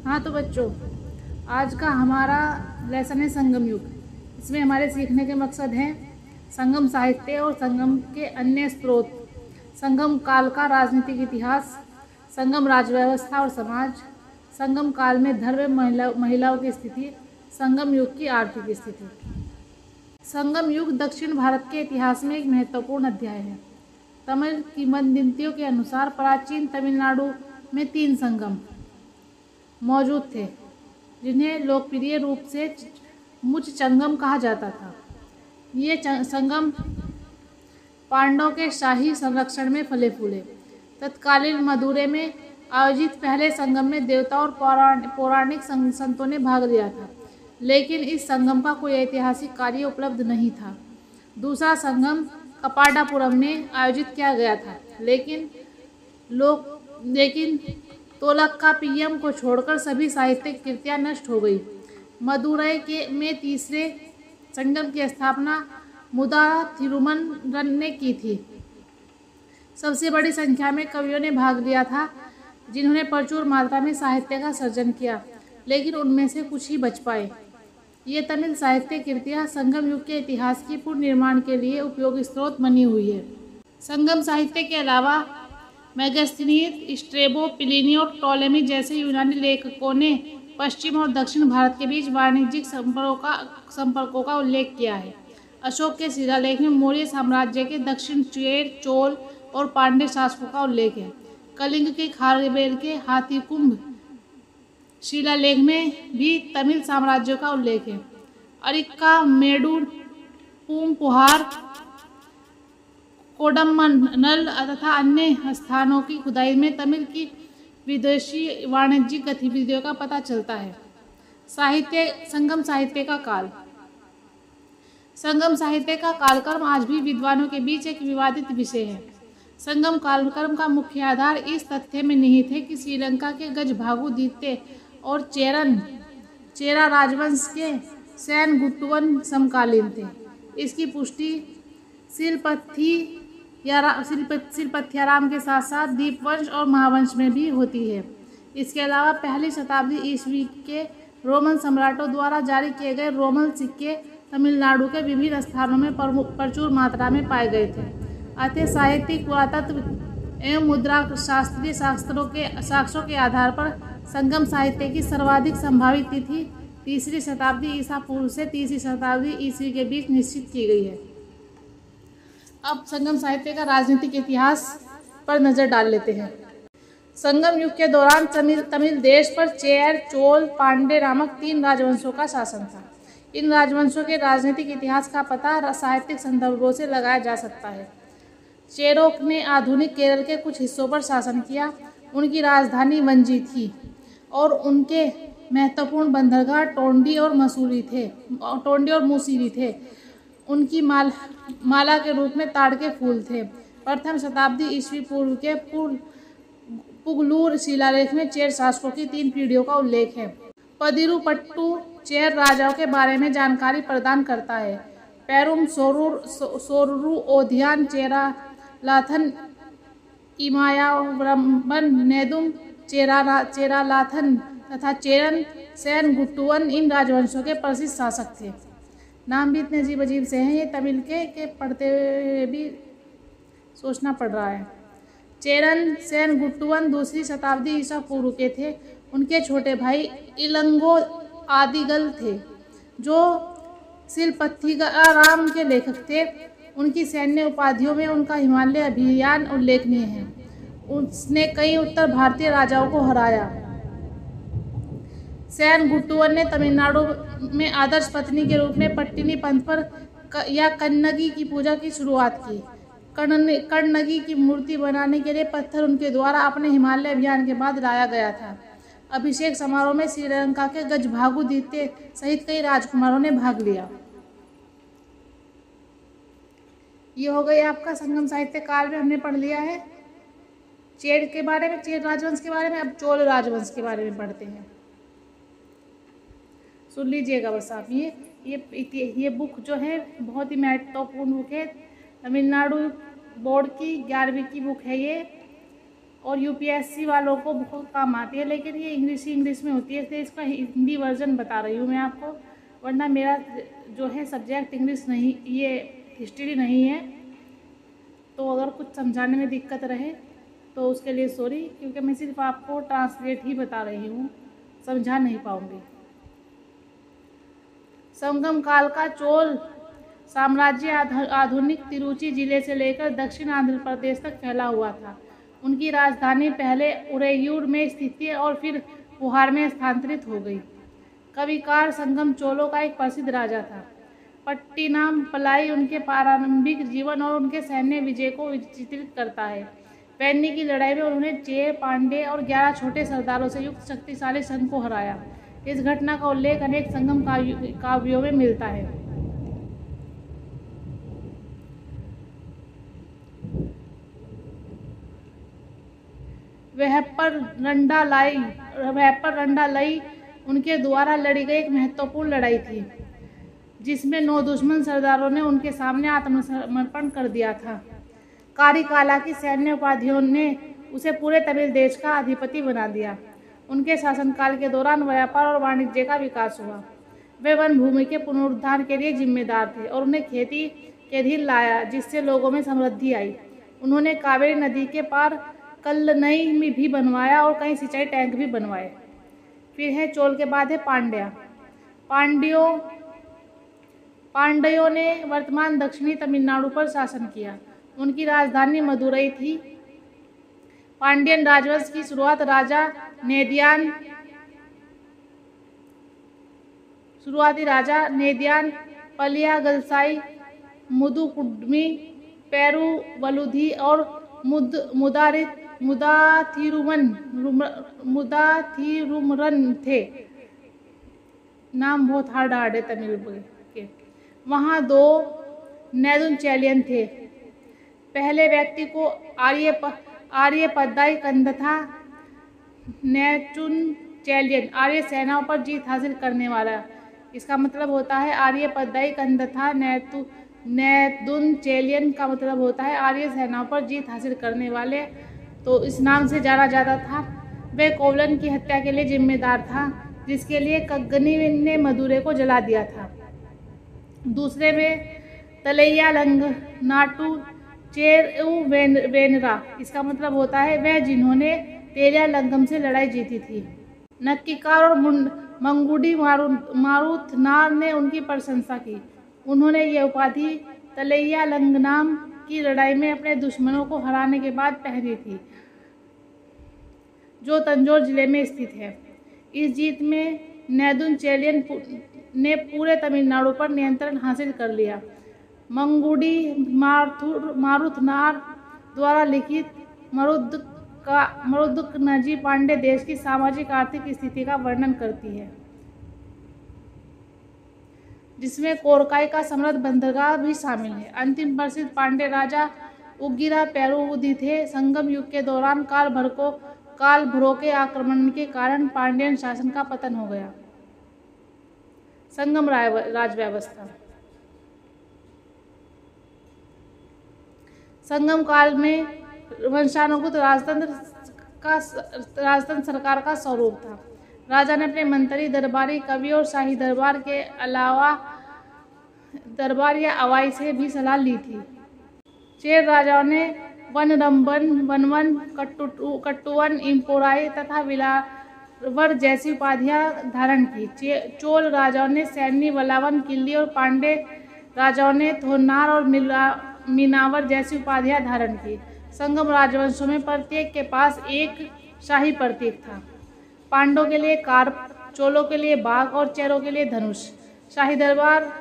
हाँ तो बच्चों, आज का हमारा लेसन है संगम युग। इसमें हमारे सीखने के मकसद हैं संगम साहित्य और संगम के अन्य स्रोत, संगम काल का राजनीतिक इतिहास, संगम राज्य व्यवस्था और समाज, संगम काल में धर्म महिलाओं की स्थिति, संगम युग की आर्थिक स्थिति। संगम युग दक्षिण भारत के इतिहास में एक महत्वपूर्ण अध्याय है। तमिल किंवदंतियों के अनुसार प्राचीन तमिलनाडु में 3 संगम मौजूद थे, जिन्हें लोकप्रिय रूप से मुचचंगम कहा जाता था। ये संगम पांडवों के शाही संरक्षण में फले फूले। तत्कालीन मदुरै में आयोजित पहले संगम में देवता और पौराणिक संतों ने भाग लिया था, लेकिन इस संगम का कोई ऐतिहासिक कार्य उपलब्ध नहीं था। दूसरा संगम कपाडापुरम में आयोजित किया गया था, लेकिन तोलकाप्पियम को छोड़कर सभी साहित्यिक कृतियां नष्ट हो गई। मदुरै में तीसरे संगम की स्थापना मुदाथिरुमन ने की थी। सबसे बड़ी संख्या में कवियों ने भाग लिया था, जिन्होंने प्रचुर मात्रा में साहित्य का सर्जन किया, लेकिन उनमें से कुछ ही बच पाए। ये तमिल साहित्य कृतियां संगम युग के इतिहास की पुनर्निर्माण के लिए उपयोगी स्रोत बनी हुई है। संगम साहित्य के अलावा मेगास्थनीज, स्ट्रेबो, प्लिनी और टॉलेमी जैसे यूनानी लेखकों ने पश्चिम और दक्षिण भारत के बीच वाणिज्यिक संपर्कों का उल्लेख किया है। अशोक के शिलालेख में मौर्य साम्राज्य के दक्षिण चेर, चोल और पांड्य शासकों का उल्लेख है। कलिंग के खारवेल के हाथीकुंभ शिलालेख में भी तमिल साम्राज्य का उल्लेख है। अरिक्का, मेडूर, पूमपुहार, कोडम्मनल तथा अन्य स्थानों की खुदाई में तमिल की विदेशी वाणिज्यिक गतिविधियों का पता चलता है। संगम साहित्य का काल। संगम साहित्य का कालक्रम आज भी विद्वानों के बीच एक विवादित विषय है। संगम कालक्रम का मुख्य आधार इस तथ्य में निहित है कि श्रीलंका के गजभागु द्वितीय और चेरा राजवंश के सेनगुट्टुवन समकालीन थे। इसकी पुष्टि शिलपथ्याराम के साथ साथ दीपवंश और महावंश में भी होती है। इसके अलावा पहली शताब्दी ईस्वी के रोमन सम्राटों द्वारा जारी किए गए रोमन सिक्के तमिलनाडु के विभिन्न स्थानों में प्रचुर मात्रा में पाए गए थे। अतः साहित्यिक, पुरातत्व एवं मुद्रा शास्त्रीय साक्ष्यों के आधार पर संगम साहित्य की सर्वाधिक संभावित तिथि 3री शताब्दी ईसा पूर्व से 3री शताब्दी ईस्वी के बीच निश्चित की गई है। अब संगम साहित्य का राजनीतिक इतिहास पर नजर डाल लेते हैं। संगम युग के दौरान तमिल देश पर चेर, चोल, पांड्य नामक 3 राजवंशों का शासन था। इन राजवंशों के राजनीतिक इतिहास का पता साहित्यिक संदर्भों से लगाया जा सकता है। चेरों ने आधुनिक केरल के कुछ हिस्सों पर शासन किया। उनकी राजधानी वंजी थी और उनके महत्वपूर्ण बंदरगाह टोंडी और मुसीरी थे। उनकी माला के रूप में ताड़ के फूल थे। प्रथम शताब्दी ईस्वी पूर्व के पुगलूर शिलालेख में चेर शासकों की 3 पीढ़ियों का उल्लेख है। पदिरुपट्टू चेर राजाओं के बारे में जानकारी प्रदान करता है। पेरुम सोरुरु ओधियान चेरा लाथन इमायावरम्बन नेदुम चेरालाथन तथा चेरन सेनगुट्टुवन इन राजवंशों के प्रसिद्ध शासक थे। नाम भी इतने अजीब अजीब से हैं, ये तमिल के पढ़ते हुए भी सोचना पड़ रहा है। चेरन सेनगुट्टुवन 2री शताब्दी ईसा पूर्व के थे। उनके छोटे भाई इलंगो आदिगल थे, जो शिलपथ्याराम के लेखक थे। उनकी सैन्य उपाधियों में उनका हिमालय अभियान उल्लेखनीय है। उसने कई उत्तर भारतीय राजाओं को हराया। सेनगुट्टुवन ने तमिलनाडु में आदर्श पत्नी के रूप में पट्टिनी पंथ पर कन्नगी की पूजा की शुरुआत की। कन्नगी की मूर्ति बनाने के लिए पत्थर उनके द्वारा अपने हिमालय अभियान के बाद लाया गया था। अभिषेक समारोह में श्रीलंका के गजभागु द्वितीय सहित कई राजकुमारों ने भाग लिया। ये हो गई आपका संगम साहित्य काल में हमने पढ़ लिया है चेर के बारे में, चेर राजवंश के बारे में। अब चोल राजवंश के बारे में पढ़ते हैं। सुन लीजिएगा बस आप। ये बुक जो है बहुत ही महत्वपूर्ण बुक है। तमिलनाडु बोर्ड की 11वीं की बुक है ये। और यूपीएससी वालों को बहुत काम आती है, लेकिन ये इंग्लिश में होती है, इसलिए इसका हिंदी वर्जन बता रही हूँ मैं आपको, वरना मेरा जो है सब्जेक्ट इंग्लिश नहीं, ये हिस्ट्री नहीं है। तो अगर कुछ समझाने में दिक्कत रहे तो उसके लिए सॉरी, क्योंकि मैं सिर्फ आपको ट्रांसलेट ही बता रही हूँ, समझा नहीं पाऊँगी। संगम काल का चोल साम्राज्य आधुनिक तिरुचि जिले से लेकर दक्षिण आंध्र प्रदेश तक फैला हुआ था। उनकी राजधानी पहले उरेयूर में स्थित थी और फिर पुहार में स्थानांतरित हो गई। कविकार संगम चोलों का एक प्रसिद्ध राजा था। पट्टिनाम पलाई उनके प्रारंभिक जीवन और उनके सैन्य विजय को चित्रित करता है। पैन्नी की लड़ाई में उन्होंने चेर, पांडे और 11 छोटे सरदारों से युक्त शक्तिशाली संघ को हराया। इस घटना का उल्लेख अनेक संगम काव्यों में मिलता है। वहप्पर रंडालई उनके द्वारा लड़ी गई एक महत्वपूर्ण लड़ाई थी, जिसमें 9 दुश्मन सरदारों ने उनके सामने आत्मसमर्पण कर दिया था। कारिकाला की सैन्य उपाधियों ने उसे पूरे तमिल देश का अधिपति बना दिया। उनके शासनकाल के दौरान व्यापार और वाणिज्य का विकास हुआ। वे वन भूमि के पुनरुद्धार के लिए जिम्मेदार थे और उन्हें खेती के अधीन लाया, जिससे लोगों में समृद्धि आई। उन्होंने कावेरी नदी के पार कल्लनई में भी बनवाया और कई सिंचाई टैंक भी बनवाए। फिर है चोल के बाद है पांड्या। पांड्यों ने वर्तमान दक्षिणी तमिलनाडु पर शासन किया। उनकी राजधानी मदुरई थी। पांड्यन राजवंश की शुरुआती राजा नेदियान, पलियागलसाई, मुदुकुडमी, पेरुवलुधि और मुदाथिरुमरन थे। नाम बहुत हार्ड है तमिल के। वहाँ 2 नेदुनचेलियन थे। पहले व्यक्ति को आर्यपदाई कंदथा नेचुनचेलियन, आर्य सेनाओं पर जीत हासिल करने वाला। इसका मतलब होता है आर्यपदाई कंदथा नेदुनचेलियन का मतलब होता है आर्य सेनाओं पर जीत हासिल करने वाले। तो इस नाम से जाना जाता था। वह कोवलन की हत्या के लिए जिम्मेदार था, जिसके लिए कग्गनी ने मदुरै को जला दिया था। दूसरे में तलैयालंग नाटू चेरुवेनरा, इसका मतलब होता है वह जिन्होंने तेलियालंगम से लड़ाई जीती थी। नक्किकार और मंगुडी मारुथनार ने उनकी प्रशंसा की। उन्होंने यह उपाधि तलैयालंगनाम की लड़ाई में अपने दुश्मनों को हराने के बाद पहनी थी, जो तंजौर जिले में स्थित है। इस जीत में नेदुनचेलियन ने पूरे तमिलनाडु पर नियंत्रण हासिल कर लिया। मंगुडी मारुथनार द्वारा लिखित मरुदुकनजी पांड्य देश की सामाजिक आर्थिक स्थिति का वर्णन करती है, जिसमें कोरकाई का समृद्ध बंदरगाह भी शामिल है। अंतिम प्रसिद्ध पांड्य राजा उग्गिरा पेरुवुधि थे। संगम युग के दौरान काल भैरव के आक्रमण के कारण पांड्यन शासन का पतन हो गया। संगम राज व्यवस्था। संगम काल में वंशानुगत राजतंत्र सरकार का स्वरूप था। राजा ने अपने मंत्री, दरबारी, कवि और शाही दरबार के अलावा दरबार या अवाई से भी सलाह ली थी। चेर राजाओं ने वनवन, कट्टुवन, इम्पोराई तथा विलावर जैसी उपाधियां धारण की। चोल राजाओं ने सैनी, वलावन, किल्ली और पांडे राजाओं ने थोन्नार और मीनावर जैसी उपाधियां धारण की। संगम राजवंशों में प्रत्येक के पास एक शाही प्रतीक था। पांडवों के लिए कार्प, चोलों के लिए बाघ और चेरों के लिए धनुष। शाही दरबार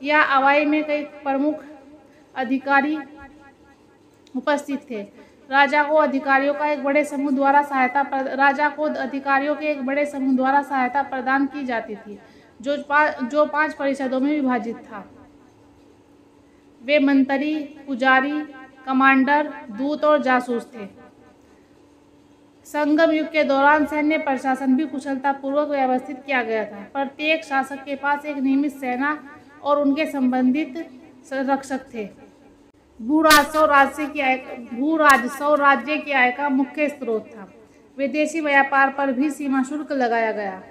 या अवाई में कई प्रमुख अधिकारी उपस्थित थे। राजा को अधिकारियों के एक बड़े समूह द्वारा सहायता प्रदान की जाती थी, जो 5 परिषदों में विभाजित था। वे मंत्री, पुजारी, कमांडर, दूत और जासूस थे। संगम युग के दौरान सैन्य प्रशासन भी कुशलतापूर्वक व्यवस्थित किया गया था। प्रत्येक शासक के पास एक नियमित सेना और उनके संबंधित संरक्षक थे। भू राजस्व राज्य की आय का मुख्य स्रोत था। विदेशी व्यापार पर भी सीमा शुल्क लगाया गया।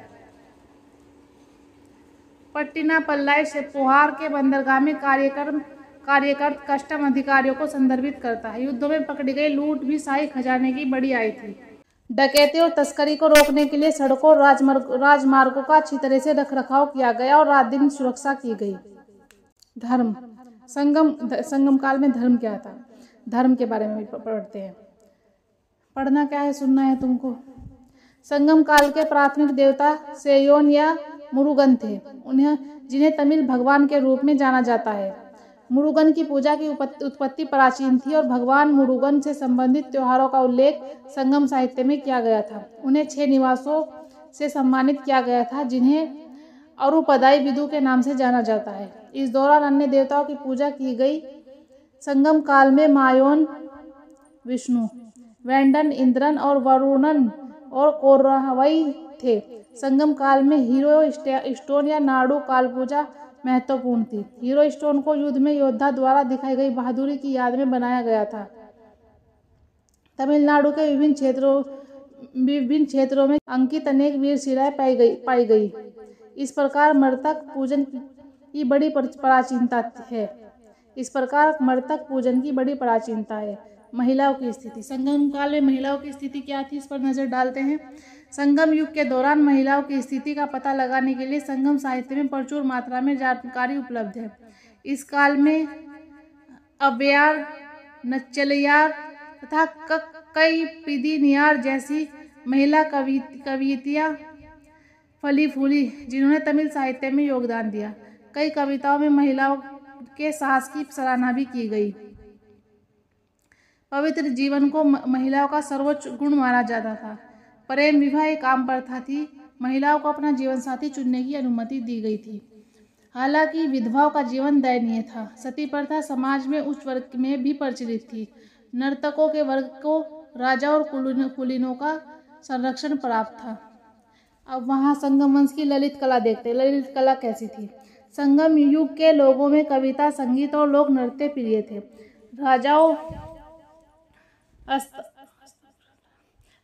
पट्टिनापल्लाई से पोहार के बंदरगाह में कार्यरत कस्टम अधिकारियों को संदर्भित करता है। युद्धों में पकड़ी गई लूट भी शाही खजाने की बड़ी आय थी। डकैती और तस्करी को रोकने के लिए सड़कों और राजमार्गों का अच्छी तरह से रखरखाव किया गया और रात दिन सुरक्षा की गई। धर्म। संगम काल में धर्म क्या था? धर्म के बारे में भी पढ़ते हैं। पढ़ना क्या है, सुनना है तुमको। संगम काल के प्राथमिक देवता सेयोन या मुरुगन थे, जिन्हें तमिल भगवान के रूप में जाना जाता है। मुरुगन की पूजा की उत्पत्ति प्राचीन थी और भगवान मुरुगन से संबंधित त्योहारों का उल्लेख संगम साहित्य में किया गया था। उन्हें 6 निवासों से सम्मानित किया गया था, जिन्हें अरुपदाई विदु के नाम से जाना जाता है। इस दौरान अन्य देवताओं की पूजा की गई। संगम काल में मायोन विष्णु, वेंडन इंद्रन और वरुणन और कोरहवई थे। संगम काल में हीरो स्टोन या नाड़ू काल पूजा महत्वपूर्ण थी। हीरो स्टोन को युद्ध में योद्धा द्वारा दिखाई गई बहादुरी की याद में बनाया गया था। तमिलनाडु के विभिन्न क्षेत्रों में अंकित अनेक वीर शिलाएं पाई गई। इस प्रकार मृतक पूजन की बड़ी प्राचीनता है। महिलाओं की स्थिति। संगम काल में महिलाओं की स्थिति क्या थी, इस पर नजर डालते हैं। संगम युग के दौरान महिलाओं की स्थिति का पता लगाने के लिए संगम साहित्य में प्रचुर मात्रा में जानकारी उपलब्ध है। इस काल में अव्यार, नच्चलियार तथा कई पिदिनियार जैसी महिला कवियतियां फली फूली, जिन्होंने तमिल साहित्य में योगदान दिया। कई कविताओं में महिलाओं के साहस की सराहना भी की गई। पवित्र जीवन को महिलाओं का सर्वोच्च गुण माना जाता था। प्रेम विवाह एक आम प्रथा थी। महिलाओं को अपना जीवन साथी चुनने की अनुमति दी गई थी। हालांकि विधवाओं का जीवन दयनीय था। सती प्रथा समाज में उच्च वर्ग में भी प्रचलित थी। नर्तकों के वर्ग को राजा और कुलीनों का संरक्षण प्राप्त था। अब वहाँ संगम वंश की ललित कला देखते हैं। ललित कला कैसी थी? संगम युग के लोगों में कविता, संगीत और लोक नृत्य प्रिय थे।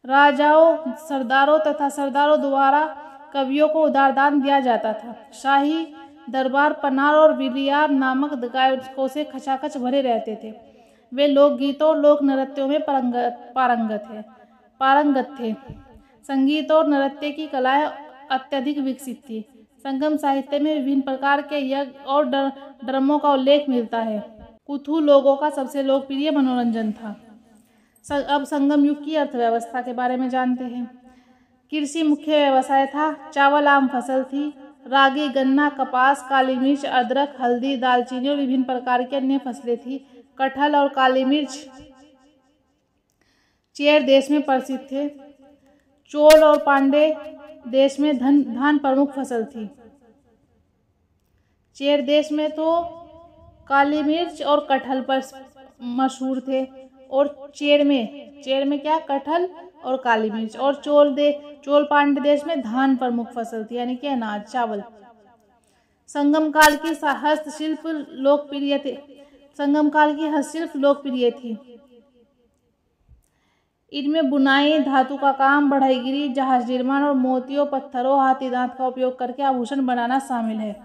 सरदारों तथा सरदारों द्वारा कवियों को उदारदान दिया जाता था। शाही दरबार पनार और विलियार नामक गायकों से खचाखच भरे रहते थे। वे लोकगीतों और लोक नृत्यों में पारंगत थे। संगीत और नृत्य की कलाएं अत्यधिक विकसित थी। संगम साहित्य में विभिन्न प्रकार के यज्ञ और ड्रमों का उल्लेख मिलता है। कुथु लोगों का सबसे लोकप्रिय मनोरंजन था। अब संगम युग की अर्थव्यवस्था के बारे में जानते हैं। कृषि मुख्य व्यवसाय था। चावल आम फसल थी। रागी, गन्ना, कपास, काली मिर्च, अदरक, हल्दी, दालचीनी और विभिन्न प्रकार की अन्य फसलें थी। कटहल और काली मिर्च चेर देश में प्रसिद्ध थे। चोल और पांडे देश में धान प्रमुख फसल थी। चेर देश में तो काली मिर्च और कटहल पर मशहूर थे, और चेर में क्या, कटहल और काली मिर्च। और चोल पांडे देश में धान प्रमुख फसल थी, यानी कि अनाज, चावल। संगम काल की हस्तशिल्प लोकप्रिय थी। इनमें बुनाई, धातु का काम, बढ़ईगिरी, जहाज निर्माण और मोतियों, पत्थरों, हाथी दांत का उपयोग करके आभूषण बनाना शामिल है।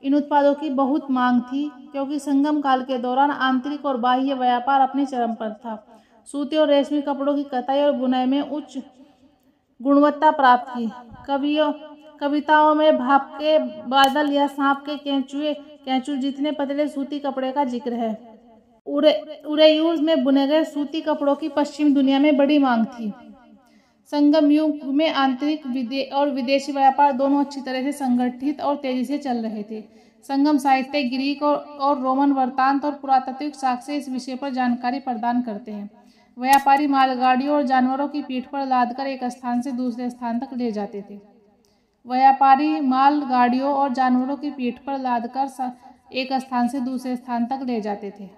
इन उत्पादों की बहुत मांग थी, क्योंकि संगम काल के दौरान आंतरिक और बाह्य व्यापार अपने चरम पर था। सूती और रेशमी कपड़ों की कताई और बुनाई में उच्च गुणवत्ता प्राप्त की। कविताओं में भाप के बादल या सांप के केंचुए जितने पतले सूती कपड़े का जिक्र है। उरेयूर में बुने गए सूती कपड़ों की पश्चिम दुनिया में बड़ी मांग थी। संगम युग में आंतरिक और विदेशी व्यापार दोनों अच्छी तरह से संगठित और तेजी से चल रहे थे। संगम साहित्य ग्रीक और रोमन वृत्तांत और पुरातात्विक साक्ष्य इस विषय पर जानकारी प्रदान करते हैं। व्यापारी मालगाड़ियों और जानवरों की पीठ पर लादकर एक स्थान से दूसरे स्थान तक ले जाते थे। व्यापारी मालगाड़ियों और जानवरों की पीठ पर लादकर एक स्थान से दूसरे स्थान तक ले जाते थे।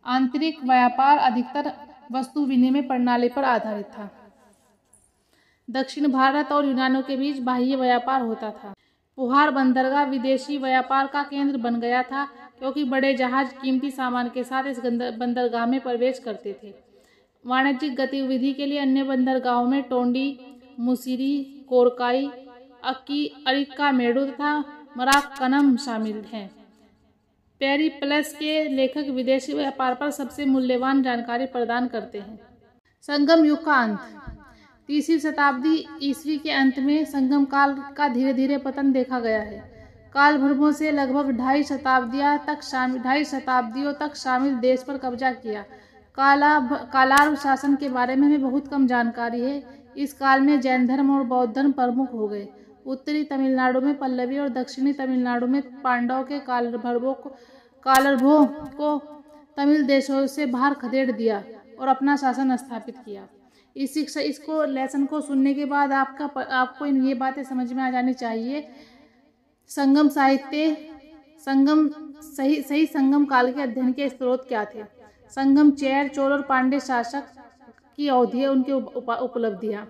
आंतरिक व्यापार अधिकतर वस्तु विनिमय प्रणाली पर आधारित था। दक्षिण भारत और यूनानियों के बीच बाह्य व्यापार होता था। पोहार बंदरगाह विदेशी व्यापार का केंद्र बन गया था, क्योंकि बड़े जहाज कीमती सामान के साथ इस बंदरगाह में प्रवेश करते थे। वाणिज्यिक गतिविधि के लिए अन्य बंदरगाहों में टोंडी, मुसिरी, कोरकाई, अरिक्कामेडु तथा मराक्कनम शामिल हैं। पेरिप्लस के लेखक विदेशी व्यापार पर सबसे मूल्यवान जानकारी प्रदान करते हैं। संगम युग का अंत। 3वीं शताब्दी ईस्वी के अंत में संगम काल का धीरे धीरे पतन देखा गया है। काल भ्रमों से लगभग 2.5 शताब्दियों तक शामिल देश पर कब्जा किया। कालार्व शासन के बारे में हमें बहुत कम जानकारी है। इस काल में जैन धर्म और बौद्ध धर्म प्रमुख हो गए। उत्तरी तमिलनाडु में पल्लवी और दक्षिणी तमिलनाडु में पांडवों के कालर्भों को तमिल देशों से बाहर खदेड़ दिया और अपना शासन स्थापित किया। इसको लेसन को सुनने के बाद आपको ये बातें समझ में आ जानी चाहिए। संगम साहित्य, सही संगम काल के अध्ययन के स्रोत क्या थे। संगम चेर, चोल और पांड्य शासक की अवधि है, उनकी उपलब्धियां।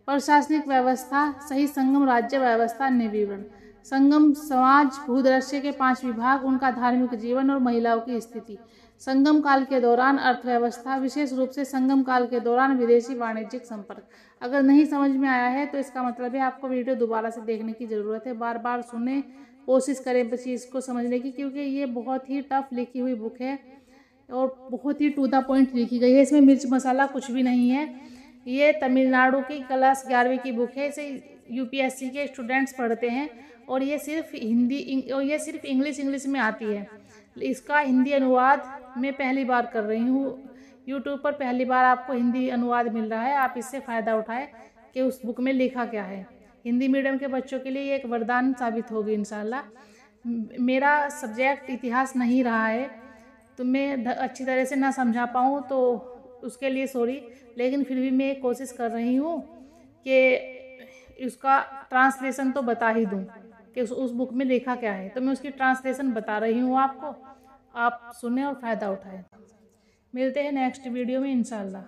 प्रशासनिक व्यवस्था, सही संगम राज्य व्यवस्था, अन्य विवरण। संगम समाज, भूदृश्य के 5 विभाग, उनका धार्मिक जीवन और महिलाओं की स्थिति। संगम काल के दौरान अर्थव्यवस्था, विशेष रूप से संगम काल के दौरान विदेशी वाणिज्यिक संपर्क। अगर नहीं समझ में आया है तो इसका मतलब है आपको वीडियो दोबारा से देखने की ज़रूरत है। बार बार सुने, कोशिश करें चीज़ को समझने की, क्योंकि ये बहुत ही टफ लिखी हुई बुक है और बहुत ही टू द पॉइंट लिखी गई है। इसमें मिर्च मसाला कुछ भी नहीं है। ये तमिलनाडु की क्लास 11वीं की बुक है। इसे यूपीएससी के स्टूडेंट्स पढ़ते हैं और ये सिर्फ इंग्लिश में आती है। इसका हिंदी अनुवाद मैं पहली बार कर रही हूँ। यूट्यूब पर पहली बार आपको हिंदी अनुवाद मिल रहा है। आप इससे फ़ायदा उठाएं कि उस बुक में लिखा क्या है। हिंदी मीडियम के बच्चों के लिए ये एक वरदान साबित होगी इंशाल्लाह। मेरा सब्जेक्ट इतिहास नहीं रहा है तो मैं अच्छी तरह से ना समझा पाऊँ तो उसके लिए सॉरी, लेकिन फिर भी मैं कोशिश कर रही हूँ कि उसका ट्रांसलेशन तो बता ही दूँ कि उस बुक में लिखा क्या है। तो मैं उसकी ट्रांसलेशन बता रही हूँ आपको, आप सुने और फ़ायदा उठाएं। मिलते हैं नेक्स्ट वीडियो में इंशाल्लाह।